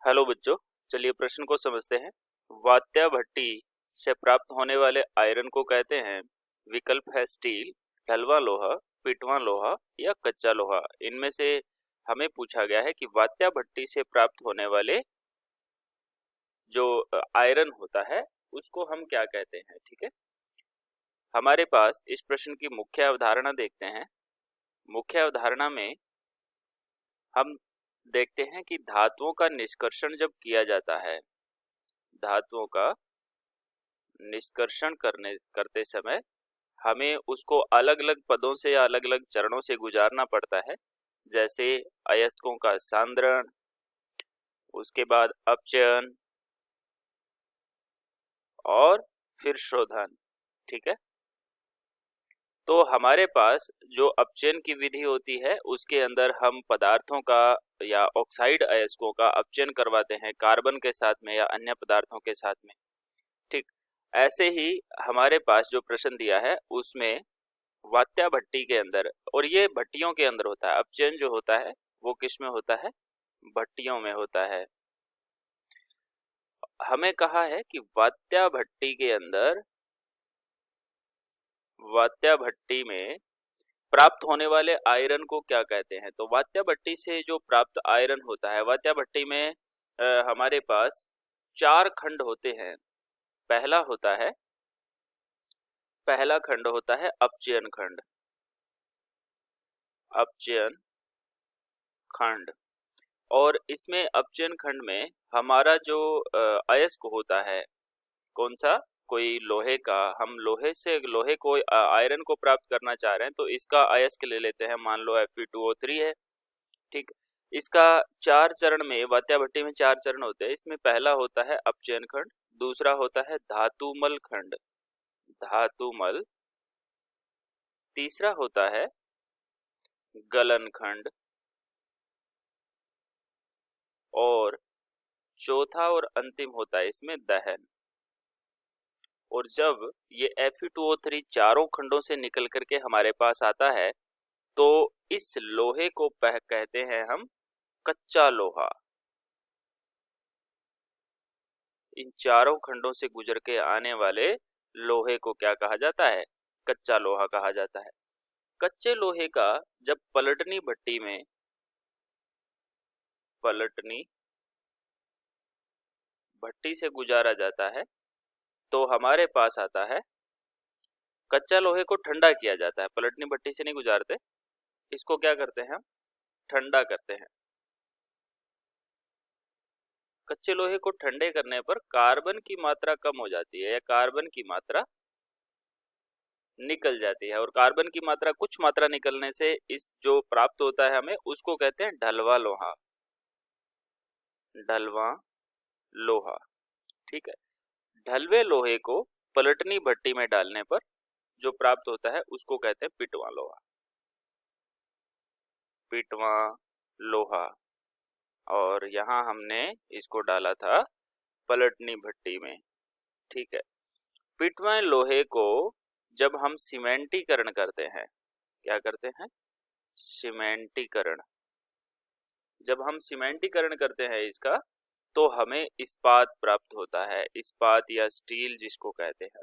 Hello बच्चों, चलिए प्रश्न को समझते हैं। वात्या भट्टी से प्राप्त होने वाले आयरन को कहते हैं। विकल्प है स्टील, ढलवा लोहा, पिटवा लोहा या कच्चा लोहा। इनमें से हमें पूछा गया है कि वात्या भट्टी से प्राप्त होने वाले जो आयरन होता है उसको हम क्या कहते हैं। ठीक है, हमारे पास इस प्रश्न की मुख्य अवधारणा देखते हैं। मुख्य अवधारणा में हम देखते हैं कि धातुओं का निष्कर्षण जब किया जाता है, धातुओं का निष्कर्षण करते समय हमें उसको अलग अलग पदों से या अलग अलग चरणों से गुजारना पड़ता है। जैसे अयस्कों का सांद्रण, उसके बाद अपचयन और फिर शोधन। ठीक है, तो हमारे पास जो अपचयन की विधि होती है उसके अंदर हम पदार्थों का या ऑक्साइड अयस्कों का अपचयन करवाते हैं कार्बन के साथ में या अन्य पदार्थों के साथ में। ठीक, ऐसे ही हमारे पास जो प्रश्न दिया है उसमें वात्या भट्टी के अंदर, और ये भट्टियों के अंदर होता है, अपचयन जो होता है वो किस में होता है, भट्टियों में होता है। हमें कहा है कि वात्या भट्टी के अंदर, वात्या भट्टी में प्राप्त होने वाले आयरन को क्या कहते हैं। तो वात्या भट्टी से जो प्राप्त आयरन होता है, वात्या भट्टी में हमारे पास 4 खंड होते हैं। पहला खंड होता है अपचयन खंड, अपचयन खंड। और इसमें अपचयन खंड में हमारा जो अयस्क होता है, कौन सा, कोई लोहे का, हम लोहे को आयरन को प्राप्त करना चाह रहे हैं तो इसका अयस्क ले लेते हैं, मान लो Fe2O3 है। ठीक, इसका 4 चरण में, वात्या भट्टी में 4 चरण होते हैं। इसमें पहला होता है अपचयन खंड, दूसरा होता है धातुमल खंड, धातुमल, तीसरा होता है गलन खंड, और चौथा और अंतिम होता है इसमें दहन। और जब ये Fe2O3 चारों खंडों से निकल करके हमारे पास आता है तो इस लोहे को कहते हैं हम कच्चा लोहा। इन चारों खंडों से गुजर के आने वाले लोहे को क्या कहा जाता है, कच्चा लोहा कहा जाता है। कच्चे लोहे का जब पलटनी भट्टी में, पलटनी भट्टी से गुजारा जाता है तो हमारे पास आता है, कच्चा लोहे को ठंडा किया जाता है, पलटनी भट्टी से नहीं गुजारते, इसको क्या करते हैं हम, ठंडा करते हैं। कच्चे लोहे को ठंडे करने पर कार्बन की मात्रा कम हो जाती है या कार्बन की मात्रा निकल जाती है, और कार्बन की मात्रा, कुछ मात्रा निकलने से इस जो प्राप्त होता है हमें, उसको कहते हैं ढलवा लोहा, ढलवा लोहा। ठीक है, ढलवे लोहे को पलटनी भट्टी में डालने पर जो प्राप्त होता है उसको कहते हैं पिटवा लोहा, पिटवा लोहा। और यहाँ हमने इसको डाला था पलटनी भट्टी में। ठीक है, पिटवा लोहे को जब हम सीमेंटीकरण करते हैं, क्या करते हैं, सीमेंटीकरण, जब हम सीमेंटीकरण करते हैं इसका तो हमें इस्पात प्राप्त होता है, इस्पात या स्टील जिसको कहते हैं,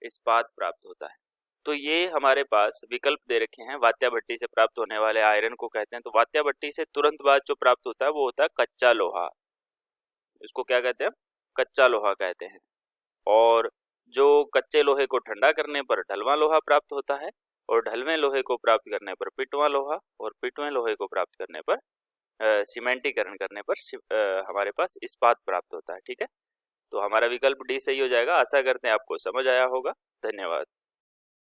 इस्पात प्राप्त होता है। तो ये हमारे पास विकल्प दे रखे हैं। वात्या भट्टी से प्राप्त होने वाले आयरन को कहते हैं, तो वात्या भट्टी से तुरंत बाद जो प्राप्त होता है वो होता है कच्चा लोहा, इसको क्या कहते हैं, कच्चा लोहा कहते हैं। और जो कच्चे लोहे को ठंडा करने पर ढलवा लोहा प्राप्त होता है, और ढलवे लोहे को प्राप्त करने पर पिटवा लोहा, और पिटवे लोहे को प्राप्त करने पर सीमेंटीकरण करने पर हमारे पास इस्पात प्राप्त होता है। ठीक है, तो हमारा विकल्प डी सही हो जाएगा। आशा करते हैं आपको समझ आया होगा। धन्यवाद।